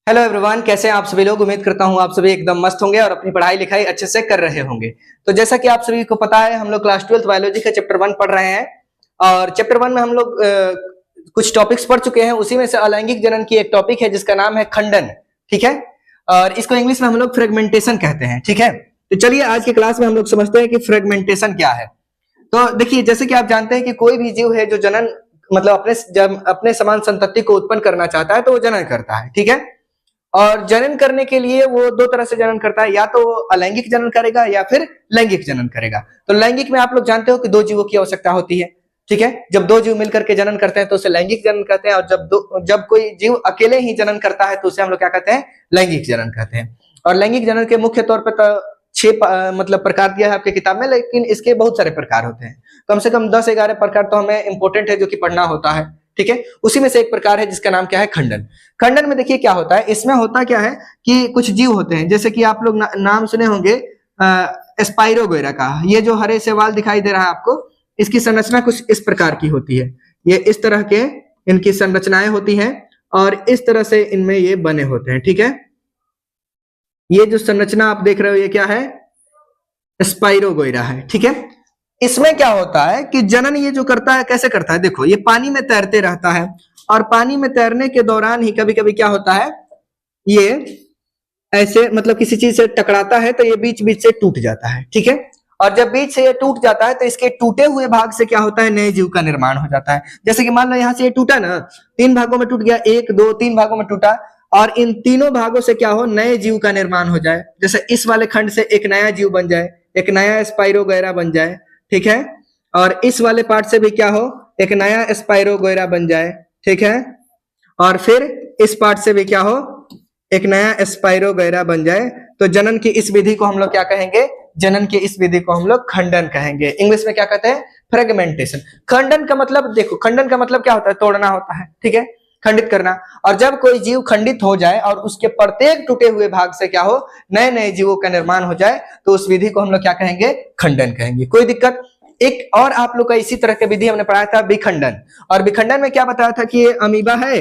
Hello everyone, कैसे हैं आप सभी लोग। उम्मीद करता हूं आप सभी एकदम मस्त होंगे और अपनी पढ़ाई लिखाई अच्छे से कर रहे होंगे। तो जैसा कि आप सभी को पता है, हम लोग क्लास 12th बायोलॉजी का चैप्टर 1 पढ़ रहे हैं और चैप्टर 1 में हम लोग कुछ टॉपिक्स पढ़ चुके हैं। उसी में से अलैंगिक जनन की एक टॉपिक है जिसका नाम है खंडन। ठीक है, और इसको इंग्लिश में हम लोग फ्रेगमेंटेशन कहते हैं। ठीक है, तो चलिए आज की क्लास में हम लोग समझते हैं कि फ्रेगमेंटेशन क्या है। तो देखिए, जैसे कि आप जानते हैं कि कोई भी जीव है जो जनन मतलब जब अपने समान संतति को उत्पन्न करना चाहता है तो वो जनन करता है। ठीक है, और जनन करने के लिए वो दो तरह से जनन करता है, या तो वो अलैंगिक जनन करेगा या फिर लैंगिक जनन करेगा। तो लैंगिक में आप लोग जानते हो कि दो जीवों की आवश्यकता होती है। ठीक है, जब दो जीव मिलकर के जनन करते हैं तो उसे लैंगिक जनन कहते हैं, और जब कोई जीव अकेले ही जनन करता है तो उसे हम लोग क्या कहते हैं, लैंगिक जनन कहते हैं। और लैंगिक जनन के मुख्य तौर पर तो 6 मतलब प्रकार दिया है आपके किताब में, लेकिन इसके बहुत सारे प्रकार होते हैं। कम से कम 10-11 प्रकार तो हमें इंपॉर्टेंट है जो कि पढ़ना होता है। ठीक है, उसी में से एक प्रकार है जिसका नाम क्या है, खंडन। खंडन में देखिए क्या होता है, इसमें होता क्या है कि कुछ जीव होते हैं, जैसे कि आप लोग नाम सुने होंगे स्पाइरोगोरा का। ये जो हरे सेवाल दिखाई दे रहा है आपको, इसकी संरचना कुछ इस प्रकार की होती है। ये इस तरह के इनकी संरचनाएं होती हैं और इस तरह से इनमें ये बने होते हैं। ठीक है, ये जो संरचना आप देख रहे हो ये क्या है, स्पाइरोगोरा है। ठीक है, इसमें क्या होता है कि जनन ये जो करता है कैसे करता है, देखो ये पानी में तैरते रहता है और पानी में तैरने के दौरान ही कभी कभी क्या होता है, ये ऐसे मतलब किसी चीज से टकराता है तो ये बीच बीच से टूट जाता है। ठीक है, और जब बीच से ये टूट जाता है तो इसके टूटे हुए भाग से क्या होता है, नए जीव का निर्माण हो जाता है। जैसे कि मान लो यहाँ से ये टूटा ना, 3 भागों में टूट गया, 1 2 3 भागों में टूटा, और इन तीनों भागों से क्या हो, नए जीव का निर्माण हो जाए। जैसे इस वाले खंड से एक नया जीव बन जाए, एक नया स्पाइरोगोरा बन जाए। ठीक है, और इस वाले पार्ट से भी क्या हो, एक नया स्पाइरोगोरा बन जाए। ठीक है, और फिर इस पार्ट से भी क्या हो, एक नया स्पाइरोगोरा बन जाए। तो जनन की इस विधि को हम लोग क्या कहेंगे, जनन की इस विधि को हम लोग खंडन कहेंगे। इंग्लिश में क्या कहते हैं, फ्रेगमेंटेशन। खंडन का मतलब देखो, खंडन का मतलब क्या होता है, तोड़ना होता है। ठीक है, खंडित करना। और जब कोई जीव खंडित हो जाए और उसके प्रत्येक टूटे हुए भाग से क्या हो, नए नए जीवों का निर्माण हो जाए, तो उस विधि को हम लोग क्या कहेंगे, खंडन कहेंगे। कोई दिक्कत। एक और आप लोग का इसी तरह के विधि हमने पढ़ाया था, विखंडन। और विखंडन में क्या बताया था कि ये अमीबा है,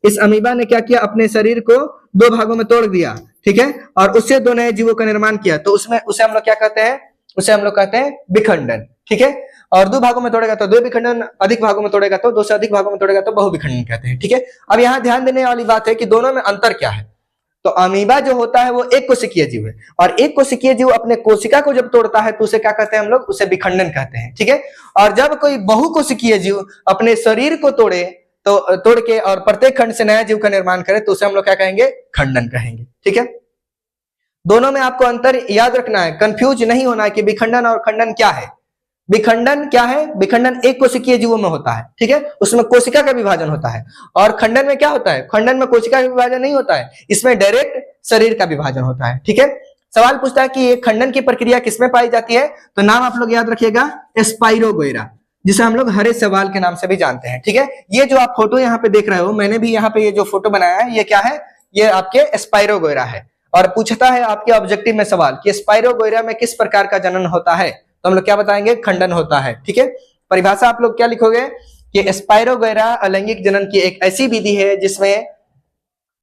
इस अमीबा ने क्या किया, अपने शरीर को 2 भागों में तोड़ दिया। ठीक है, और उससे 2 नए जीवों का निर्माण किया, तो उसमें उसे हम लोग क्या कहते हैं, उसे हम लोग कहते हैं विखंडन। ठीक है, और 2 भागों में तोड़ेगा तो 2 विखंडन, अधिक भागों में तोड़ेगा तो 2 से अधिक भागों में तोड़ेगा तो बहुविखंडन कहते हैं। ठीक है, अब यहाँ ध्यान देने वाली बात है कि दोनों में अंतर क्या है। तो अमीबा जो होता है वो एक कोशिकीय जीव है, और एक कोशिकीय जीव अपने कोशिका को जब तोड़ता है तो उसे क्या कहते हैं हम लोग, उसे विखंडन कहते हैं। ठीक है, और जब कोई बहुकोशिकीय जीव अपने शरीर को तोड़े, तो तोड़ के और प्रत्येक खंड से नया जीव का निर्माण करे, तो उसे हम लोग क्या कहेंगे, खंडन कहेंगे। ठीक है, दोनों में आपको अंतर याद रखना है, कंफ्यूज नहीं होना है कि विखंडन और खंडन क्या है। विखंडन क्या है, विखंडन एक कोशिकीय जीवों में होता है। ठीक है, उसमें कोशिका का विभाजन होता है। और खंडन में क्या होता है, खंडन में कोशिका का विभाजन नहीं होता है, इसमें डायरेक्ट शरीर का विभाजन होता है। ठीक है, सवाल पूछता है कि ये खंडन की प्रक्रिया किसमें पाई जाती है, तो नाम आप लोग याद रखिएगा, स्पाइरोगोरा, जिसे हम लोग हरे सवाल के नाम से भी जानते हैं। ठीक है, ये जो आप फोटो यहाँ पे देख रहे हो, मैंने भी यहाँ पे ये जो फोटो बनाया है, ये क्या है, ये आपके स्पाइरोगोरा है। और पूछता है आपके ऑब्जेक्टिव में सवाल कि स्पाइरोगोरा में किस प्रकार का जनन होता है, तो हम लोग क्या बताएंगे, खंडन होता है। ठीक है, परिभाषा आप लोग क्या लिखोगे कि स्पाइरोगोरा अलैंगिक जनन की एक ऐसी विधि है जिसमें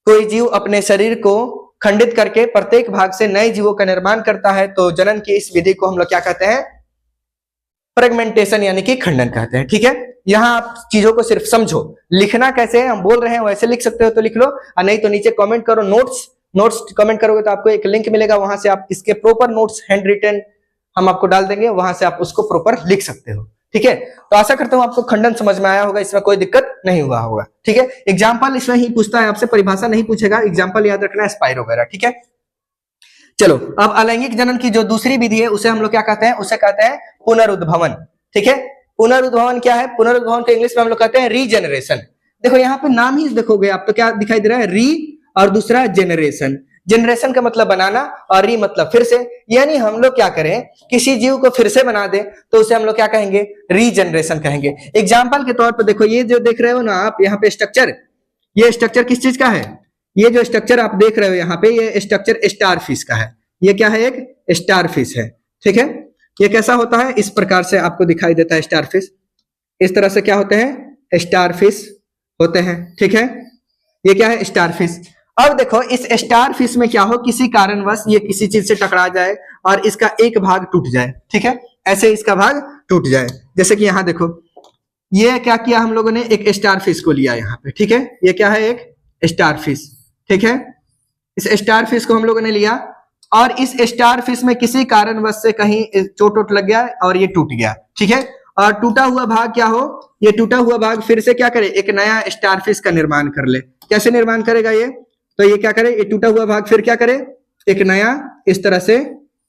कोई जीव अपने शरीर को खंडित करके प्रत्येक भाग से नए जीवों का निर्माण करता है। तो जनन की इस विधि को हम लोग क्या कहते हैं, फ्रेगमेंटेशन यानी कि खंडन कहते हैं। ठीक है, यहाँ आप चीजों को सिर्फ समझो, लिखना कैसे है हम बोल रहे हैं वैसे लिख सकते हो तो लिख लो, और नहीं तो नीचे कमेंट करो, नोट्स कमेंट करोगे तो आपको एक लिंक मिलेगा, वहां से आप इसके प्रॉपर नोट्स हैंड रिटन हम आपको डाल देंगे, वहां से आप उसको प्रॉपर लिख सकते हो। ठीक है, तो आशा करता हूं आपको खंडन समझ में आया होगा, इसमें कोई दिक्कत नहीं हुआ होगा। ठीक है, एग्जाम्पल इसमें ही पूछता है आपसे, परिभाषा नहीं पूछेगा, एग्जाम्पल याद रखना है, स्पाइरोगोरा। ठीक है, चलो अब अलैंगिक जनन की जो दूसरी विधि है उसे हम लोग क्या कहते हैं, उसे कहते हैं पुनरुद्भवन। ठीक है, पुनरुद्भवन क्या है, पुनरुद्भवन को इंग्लिश में हम लोग कहते हैं रीजनरेशन। देखो यहाँ पे नाम ही देखोगे आप तो क्या दिखाई दे रहा है, री और दूसरा जेनरेशन। जनरेशन का मतलब बनाना और री मतलब फिर से, यानी हम लोग क्या करें, किसी जीव को फिर से बना दे तो उसे हम लोग क्या कहेंगे, रीजनरेशन कहेंगे। एग्जाम्पल के तौर पर देखो, ये जो देख रहे हो ना आप यहाँ पे स्ट्रक्चर, ये स्ट्रक्चर किस चीज का है, ये जो स्ट्रक्चर आप देख रहे हो यहाँ पे, ये स्ट्रक्चर स्टारफिश का है। ये क्या है, एक स्टारफिश है। ठीक है, ये कैसा होता है, इस प्रकार से आपको दिखाई देता है स्टारफिश, इस तरह से क्या होते हैं, स्टारफिश होते हैं। ठीक है, ये क्या है, स्टारफिश। अब देखो इस स्टार फिश में क्या हो, किसी कारणवश ये किसी चीज से टकरा जाए और इसका एक भाग टूट जाए, ठीक है, ऐसे इसका भाग टूट जाए। जैसे कि यहाँ देखो, ये क्या किया हम लोगों ने, एक स्टार फिश को लिया यहाँ पे, ठीक है, ये क्या है, एक स्टार फिश, ठीक है। इस स्टार फिश को हम लोगों ने लिया और इस स्टार फिश में किसी कारणवश से कहीं चोट वोट लग गया और ये टूट गया, ठीक है। और टूटा हुआ भाग क्या हो, ये टूटा हुआ भाग फिर से क्या करे, एक नया स्टार फिश का निर्माण कर ले। कैसे निर्माण करेगा ये, तो ये क्या करे, ये टूटा हुआ भाग फिर क्या करे, एक नया इस तरह से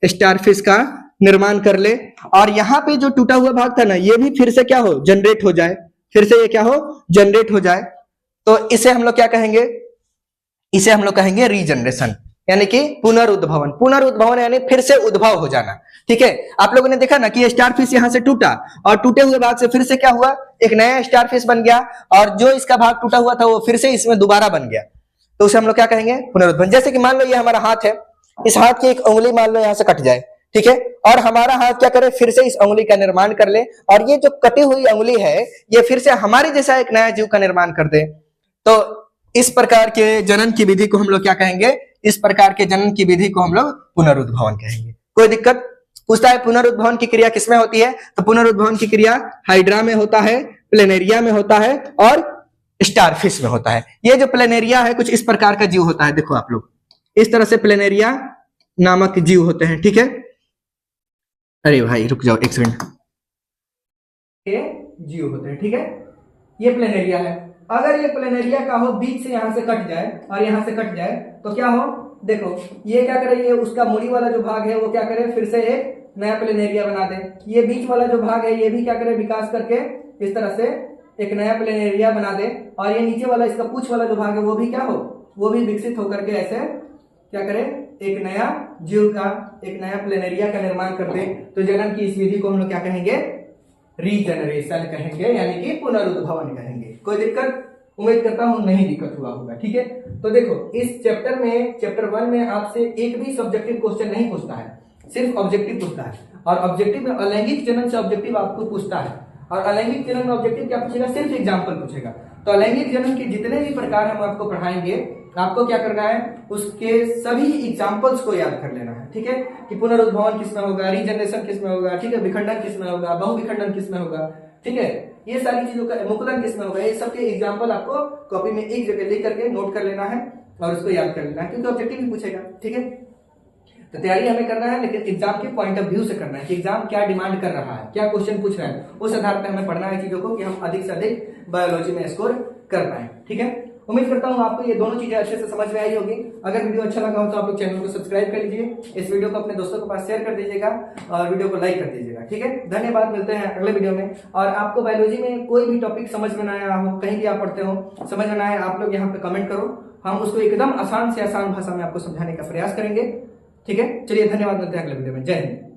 स्टार फिश का निर्माण कर ले। और यहाँ पे जो टूटा हुआ भाग था ना, ये भी फिर से क्या हो, जनरेट हो जाए, फिर से ये क्या हो, जनरेट हो जाए। तो इसे हम लोग क्या कहेंगे, इसे हम लोग कहेंगे रीजनरेशन, यानी कि पुनरुद्भवन। पुनरुद्भवन यानी फिर से उद्भव हो जाना, ठीक है। आप लोगों ने देखा ना कि स्टार फिश यहां से टूटा और टूटे हुए भाग से फिर से क्या हुआ, एक नया स्टार फिश बन गया और जो इसका भाग टूटा हुआ था वो फिर से इसमें दोबारा बन गया। तो उसे हम लोग क्या कहेंगे, पुनरुद्भवन। जैसे कि मान लो ये हमारा हाथ है, इस हाथ की एक उंगली मान लो यहां से कट जाए, ठीक है, और हमारा हाथ क्या करे, फिर से इस उंगली का निर्माण कर ले और ये जो कटी हुई उंगली है ये फिर से हमारे जैसा एक नया जीव का निर्माण कर दे। तो इस प्रकार के जनन की विधि को हम लोग क्या कहेंगे, इस प्रकार के जनन की विधि को हम लोग पुनरुद्भवन कहेंगे। कोई दिक्कत, पूछता है पुनरुद्भवन की क्रिया किसमें होती है, तो पुनरुद्भवन की क्रिया हाइड्रा में होता है, प्लेनेरिया में होता है और स्टारफिश में होता है। ये जो प्लेनेरिया है कुछ इस प्रकार का जीव होता है, देखो आप लोग इस तरह से प्लेनेरिया नामक जीव होते हैं, ठीक है। अरे भाई रुक जाओ एक सेकंड, ये जीव होते हैं, ठीक है, ये प्लेनेरिया है। अगर ये प्लेनेरिया का हो, बीच से यहां से कट जाए और यहां से कट जाए तो क्या हो, देखो ये क्या करे, ये उसका मूड़ी वाला जो भाग है वो क्या करे, फिर से एक नया प्लेनेरिया बना दे। ये बीच वाला जो भाग है ये भी क्या करे, विकास करके इस तरह से एक नया प्लेनेरिया बना दे। और ये नीचे वाला इसका पूंछ वाला जो भाग है वो भी क्या हो, वो भी विकसित होकर के ऐसे क्या करे, एक नया जीव का, एक नया प्लेनेरिया का निर्माण कर दे। तो जनन की इस विधि को हम लोग क्या कहेंगे, रीजनरेशन कहेंगे, यानी कि पुनरुद्भवन कहेंगे। कोई दिक्कत, उम्मीद करता हूं नहीं दिक्कत हुआ होगा, ठीक है। तो देखो इस चैप्टर में, चैप्टर 1 में आपसे एक भी सब्जेक्टिव क्वेश्चन नहीं पूछता है, सिर्फ ऑब्जेक्टिव पूछता है। और ऑब्जेक्टिव में अलैंगिक जनन से ऑब्जेक्टिव आपको पूछता है और अलैंगिक जनन में ऑब्जेक्टिव क्या पूछेगा, सिर्फ एग्जाम्पल पूछेगा। तो अलैंगिक जनन के जितने भी प्रकार हम आपको पढ़ाएंगे, आपको क्या करना है, उसके सभी एग्जाम्पल्स को याद कर लेना है, ठीक है, कि पुनरुद्भवन किसमें होगा, रीजनरेशन किसमें होगा, ठीक है, विखंडन किसमें होगा, बहुविखंडन किसमें होगा, ठीक है, ये सारी चीजों का, मुकुलन किसमें होगा, ये सबके एग्जाम्पल आपको कॉपी में एक जगह लिख करके नोट कर लेना है और उसको याद कर लेना है, क्योंकि ऑब्जेक्टिव भी पूछेगा, ठीक है। तो तैयारी हमें करना है, लेकिन एग्जाम के पॉइंट ऑफ व्यू से करना है कि एग्जाम क्या डिमांड कर रहा है, क्या क्वेश्चन पूछ रहा है, उस आधार पर हमें पढ़ना है चीजों को कि हम अधिक से अधिक बायोलॉजी में स्कोर कर पाए, ठीक है। उम्मीद करता हूं आपको ये दोनों चीजें अच्छे से समझ में आई होगी। अगर वीडियो अच्छा लगा हो तो आप लोग चैनल को सब्सक्राइब कर लीजिए, इस वीडियो को अपने दोस्तों के पास शेयर कर दीजिएगा और वीडियो को लाइक कर दीजिएगा, ठीक है। धन्यवाद, मिलते हैं अगले वीडियो में। और आपको बायोलॉजी में कोई भी टॉपिक समझ में ना आया हो, कहीं भी आप पढ़ते हो समझ में ना आए, आप लोग यहाँ पे कमेंट करो, हम उसको एकदम आसान से आसान भाषा में आपको समझाने का प्रयास करेंगे, ठीक है। चलिए धन्यवाद, मिलते हैं अगले वीडियो में। जय हिंद।